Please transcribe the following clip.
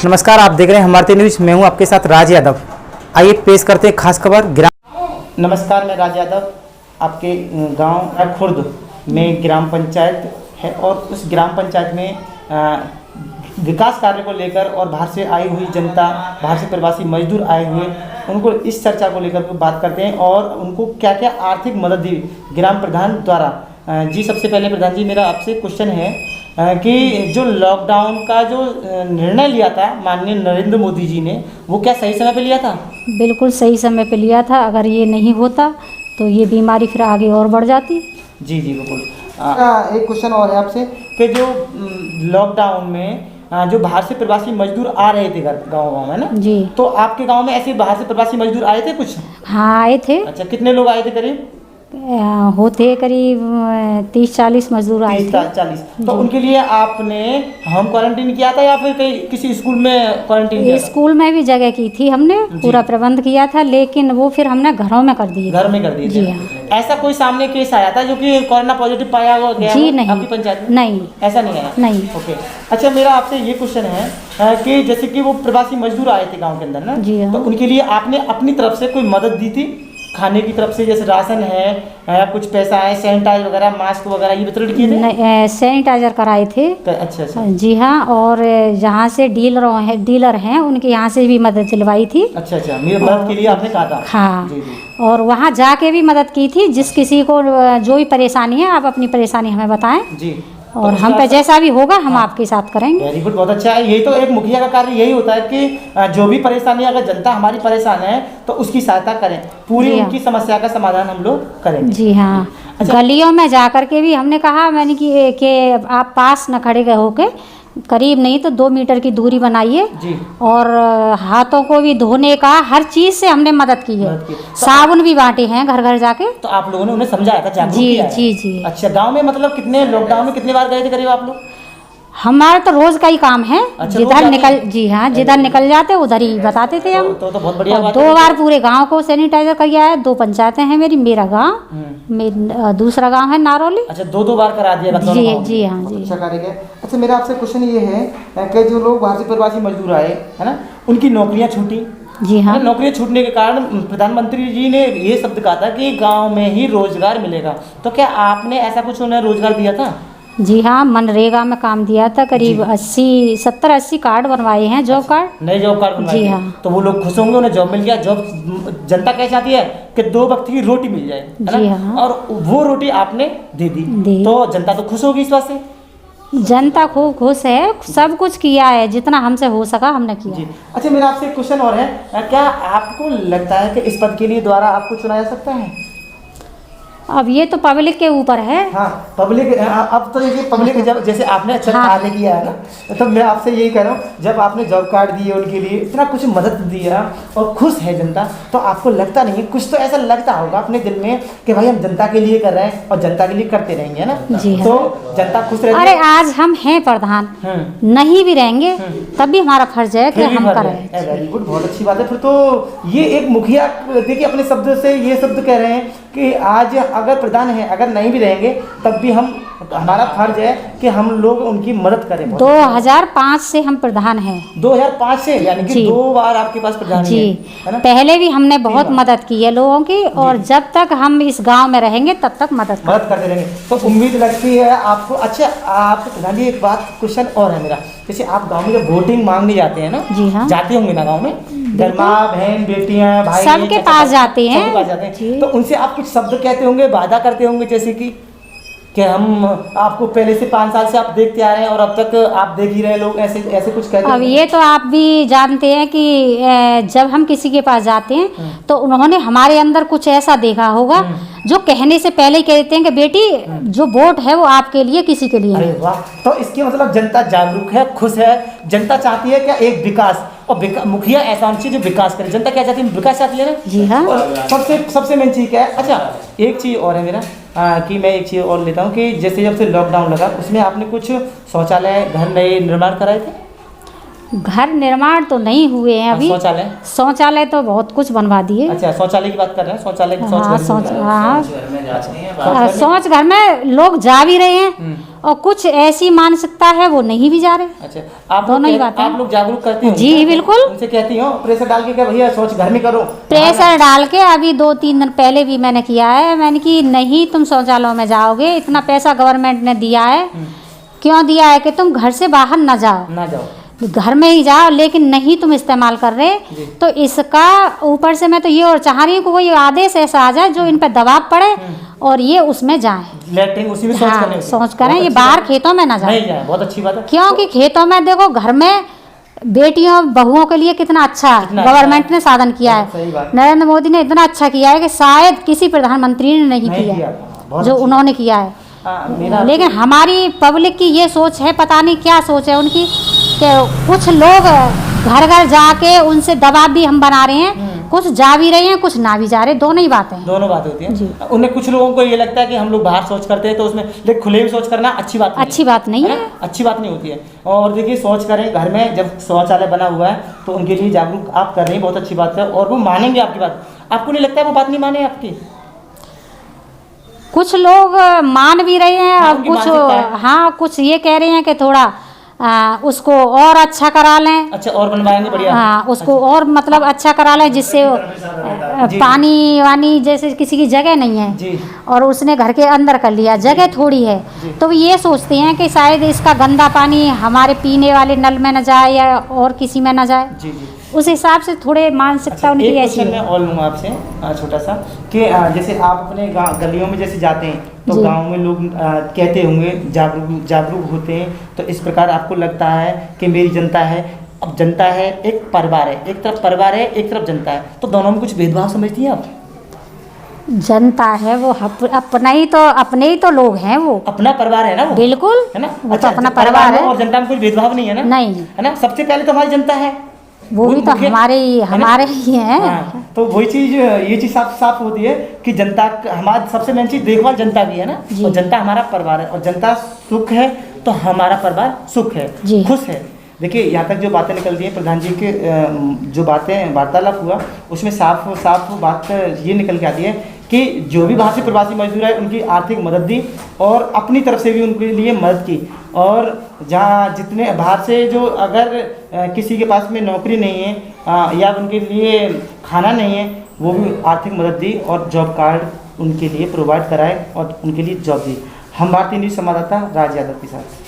नमस्कार, आप देख रहे हैं हमारे न्यूज। मैं हूं आपके साथ राज यादव। आइए पेश करते हैं खास खबर। नमस्कार, मैं राज यादव। आपके गांव खुर्द में ग्राम पंचायत है और उस ग्राम पंचायत में विकास कार्य को लेकर और बाहर से आई हुई जनता, बाहर से प्रवासी मजदूर आए हुए, उनको इस चर्चा को लेकर बात करते हैं और उनको क्या क्या आर्थिक मदद दी ग्राम प्रधान द्वारा। जी, सबसे पहले प्रधान जी, मेरा आपसे क्वेश्चन है कि जो लॉकडाउन का जो निर्णय लिया था माननीय नरेंद्र मोदी जी ने, वो क्या सही समय पे लिया था? बिल्कुल सही समय पे लिया था। अगर ये नहीं होता तो ये बीमारी फिर आगे और बढ़ जाती। जी जी बिल्कुल। एक क्वेश्चन और है आपसे कि जो लॉकडाउन में जो बाहर से प्रवासी मजदूर आ रहे थे गाँव में ना जी, तो आपके गांव में ऐसे बाहर से प्रवासी मजदूर आए थे कुछ? हाँ, आए थे। अच्छा, कितने लोग आए थे करीब? होते करीब 30-40 मजदूर आए थे। 30-40। तो उनके लिए आपने होम क्वारंटीन किया था या फिर कहीं किसी स्कूल में क्वारंटीन किया था? स्कूल में भी जगह की थी, हमने पूरा प्रबंध किया था, लेकिन वो फिर हमने घरों में कर दिए। घर में कर दिए जी थे। हाँ। ऐसा कोई सामने केस आया था जो कि कोरोना पॉजिटिव पाया गया जी हो नहीं, आपकी पंचायत में? नहीं, ऐसा नहीं आया? नहीं। ओके। अच्छा, मेरा आपसे ये क्वेश्चन है कि जैसे कि वो प्रवासी मजदूर आए थे गाँव के अंदर ना, जी हाँ। तो उनके लिए आपने अपनी तरफ से कोई मदद दी थी खाने की तरफ से? जैसे राशन है या कुछ पैसा है, सैनिटाइजर वगैरह, मास्क वगैरह ये वितरण किए थे? सैनिटाइजर कराए थे। अच्छा अच्छा। जी हाँ, और जहाँ से डीलर हैं उनके यहाँ से भी मदद दिलवाई थी। अच्छा अच्छा, मेरी मदद के लिए आपने कहा था? हाँ। जी जी। और वहाँ जाके भी मदद की थी। जिस किसी को जो भी परेशानी है, आप अपनी परेशानी हमें बताएं जी, और हम पे जैसा भी होगा हम आपके साथ करेंगे। वेरी गुड, बहुत अच्छा है। यही तो एक मुखिया का कार्य यही होता है कि जो भी परेशानी, अगर जनता हमारी परेशान है तो उसकी सहायता करें, पूरी उनकी समस्या का समाधान हम लोग करें। जी हाँ। अच्छा। गलियों में जा कर के भी हमने कहा, मैंने कि आप पास न खड़े गए होके, करीब नहीं तो 2 मीटर की दूरी बनाइए। जी। और हाथों को भी धोने का हर चीज़ से हमने मदद की है। साबुन भी बांटे हैं घर घर जाके। तो आप लोगों ने उन्हें समझाया था, जागरूक जी किया है? जी जी। अच्छा, गांव में मतलब कितने लॉकडाउन में कितने बार गए थे करीब आप लोग? हमारा तो रोज का ही काम है। अच्छा, जिधर निकल, जी हाँ, जिधर निकल जाते उधर ही बताते थे हम। तो बहुत बढ़िया और बात 2 बार पूरे गांव को सैनिटाइजर कर आया है। 2 पंचायतें हैं मेरी, मेरा गांव, दूसरा गांव है नारौली। अच्छा, 2 बार करा दिया मतलब? जी जी हाँ जी। अच्छा कार्य है। अच्छा, मेरा आपसे क्वेश्चन ये है कि जो लोग बाहर से प्रवासी मजदूर आए है ना, उनकी नौकरियां छूटी। जी हाँ। नौकरियां छूटने के कारण प्रधानमंत्री जी ने ये शब्द कहा था कि गांव में ही रोजगार मिलेगा। तो क्या आपने ऐसा कुछ उन्हें रोजगार दिया था? जी हाँ, मनरेगा में काम दिया था। करीब 70-80 कार्ड बनवाए हैं, जॉब कार्ड। नए जॉब कार्ड बनवाए? जी हाँ। तो वो लोग खुश होंगे, उन्हें जॉब मिल गया। जॉब जनता क्या चाहती है कि 2 वक्त की रोटी मिल जाए, है जी ना? हाँ। और वो रोटी आपने दे दी तो जनता तो खुश होगी इस बात से? जनता खूब खुश है। सब कुछ किया है, जितना हमसे हो सका हमने किया। जी। अच्छा, मेरा आपसे एक क्वेश्चन और है, क्या आपको लगता है कि इस पद के लिए द्वारा आपको चुना जा सकता है? अब ये तो पब्लिक के ऊपर है। हाँ, पब्लिक। अब तो ये पब्लिक जब जैसे आपने अच्छा कार्य किया है ना, तो मैं आपसे यही कह रहा हूँ, जब आपने जॉब कार्ड दिए उनके लिए, इतना कुछ मदद दिया और खुश है जनता, तो आपको लगता नहीं, कुछ तो ऐसा लगता होगा अपने दिल में कि भाई हम जनता के लिए कर रहे हैं और जनता के लिए करते रहेंगे, है ना? जी हाँ। तो जनता खुश रहती है। अरे आज हम हैं प्रधान, नहीं भी रहेंगे तब भी हमारा फर्ज है कि हम करें। वेरी गुड, बहुत अच्छी बात है। फिर तो ये एक मुखिया देखिए अपने शब्द से ये शब्द कह रहे हैं कि आज अगर प्रधान है, अगर नहीं भी रहेंगे तब भी हमारा फर्ज है कि हम लोग उनकी मदद करें। 2005 से हम प्रधान हैं। 2005 से, यानी कि 2 बार आपके पास प्रधान जी है ना? पहले भी हमने बहुत मदद की है लोगों की, और जब तक हम इस गांव में रहेंगे तब तक मदद करते रहेंगे। तो उम्मीद लगती है आपको। अच्छा, आप प्रधान जी, एक बात क्वेश्चन और है मेरा, जैसे आप गाँव में जब वोटिंग मांगने जाते हैं ना, जी हाँ, जाते होंगे ना गाँव में, घर माँ बहन बेटियाँ भाई सबके पास जाते हैं, तो उनसे आप कुछ शब्द कहते होंगे, वादा करते होंगे, जैसे कि हम आपको पहले से 5 साल से आप देखते आ रहे हैं और अब तक आप देख ही रहे हैं, लोग ऐसे ऐसे कुछ कहते हैं? अब ये तो आप भी जानते हैं कि जब हम किसी के पास जाते हैं तो उन्होंने हमारे अंदर कुछ ऐसा देखा होगा जो कहने से पहले ही कहते हैं कि बेटी जो वोट है वो आपके लिए, किसी के लिए। अरे वाह, तो इसके मतलब जनता जागरूक है, खुश है। जनता चाहती है क्या? एक विकास, और मुखिया ऐसा होना चाहिए जो विकास करे। जनता क्या चाहती है? विकास चाहती है ना? जी हाँ। सबसे मेन चीज क्या है? अच्छा, एक चीज और है मेरा कि मैं एक चीज और लेता हूँ कि जैसे जब से लॉकडाउन लगा उसमें आपने कुछ शौचालय घर नए निर्माण कराए थे? घर निर्माण तो नहीं हुए हैं अभी। शौचालय? शौचालय तो बहुत कुछ बनवा दिए। अच्छा, शौचालय की बात कर रहे हैं, शौचालय की हाँ, शौच शौच घर में लोग जा भी रहे हैं और कुछ ऐसी मानसिकता है वो नहीं भी जा रहे। अच्छा, आप दोनों ही बातें आप लोग जागरूक करते हो? जी बिल्कुल। उनसे कहती हो प्रेशर डाल के, क्या भैया शौच घर में करो? प्रेशर डाल के अभी 2-3 दिन पहले भी मैंने किया है। मैंने कि नहीं, तुम शौचालयों में जाओगे, इतना पैसा गवर्नमेंट ने दिया है, क्यों दिया है कि तुम घर से बाहर ना जाओ, घर में ही जाओ, लेकिन नहीं तुम इस्तेमाल कर रहे। तो इसका ऊपर से मैं तो ये और चाह रही हूँ कि कोई आदेश ऐसा आ जाए जो इन पर दबाव पड़े और ये उसमें जाएं, लेटरिन उसी में शौच करें, ये बाहर खेतों में ना जाए। बहुत अच्छी बात है। क्योंकि खेतों में देखो, घर में बेटियों बहुओं के लिए कितना अच्छा गवर्नमेंट ने साधन किया है। नरेंद्र मोदी ने इतना अच्छा किया है कि शायद किसी प्रधानमंत्री ने नहीं किया जो उन्होंने किया है। लेकिन हमारी पब्लिक की ये सोच है, पता नहीं क्या सोच है उनकी, कि कुछ लोग घर घर जाके उनसे दबाव भी हम बना रहे हैं, कुछ जा भी रहे हैं, कुछ ना भी जा रहे, दोनों ही बातें हैं। दोनों बात होती है। उन्हें कुछ लोगों को ये लगता है कि हम लोग बाहर शौच करते हैं तो उसमें, लेकिन खुले में शौच करना अच्छी बात नहीं, अच्छी बात नहीं है, अच्छी बात नहीं होती है। और देखिए, शौच करें घर में, जब शौचालय बना हुआ है तो उनके लिए जागरूक आप कर रहे हैं, बहुत अच्छी बात है, और वो मानेंगे आपकी बात। आपको नहीं लगता है वो बात नहीं माने आपकी? कुछ लोग मान भी रहे हैं और कुछ कुछ ये कह रहे हैं कि थोड़ा उसको और अच्छा करा लें। अच्छा, और बनवाएंगे, बढ़िया। हाँ, उसको और मतलब अच्छा करा लें, जिससे पानी वानी जैसे किसी की जगह नहीं है जी, और उसने घर के अंदर कर लिया, जगह थोड़ी है, तो ये सोचते हैं कि शायद इसका गंदा पानी हमारे पीने वाले नल में न जाए या और किसी में न जाए। जी जी, उस हिसाब से थोड़े मानसिकता उनकी ऐसी है। मैं और लूँगा आपसे छोटा सा, कि जैसे आप अपने गलियों में जैसे जाते हैं तो गांव में लोग कहते होंगे, जागरूक होते हैं, तो इस प्रकार आपको लगता है कि मेरी जनता है। अब जनता है, एक परिवार है, एक तरफ परिवार है, एक तरफ जनता है, तो दोनों में कुछ भेदभाव समझती हैं आप? जनता है वो अपने ही तो लोग हैं, वो अपना परिवार है ना, वो बिल्कुल है ना। वो तो अपना परिवार है, और जनता में कोई भेदभाव नहीं है ना? नहीं है ना। सबसे पहले तो हमारी जनता है, वो भी तो हमारे ही हैं। तो वही चीज़, ये चीज़ साफ होती है कि जनता, हमारी सबसे मेन चीज़ देखभाल जनता की है ना, और जनता हमारा परिवार है, और जनता सुख है तो हमारा परिवार सुख है, खुश है। देखिए, यहाँ तक जो बातें निकल दी हैं प्रधान जी के, जो बातें वार्तालाप हुआ उसमें साफ बात ये निकल के आती है कि जो भी बाहर से प्रवासी मजदूर है उनकी आर्थिक मदद दी, और अपनी तरफ से भी उनके लिए मदद की। और जहाँ जितने बाहर से जो, अगर किसी के पास में नौकरी नहीं है या उनके लिए खाना नहीं है, वो भी आर्थिक मदद दी और जॉब कार्ड उनके लिए प्रोवाइड कराए और उनके लिए जॉब दी। हम भारतीय न्यूज़ संवाददाता राज यादव के साथ।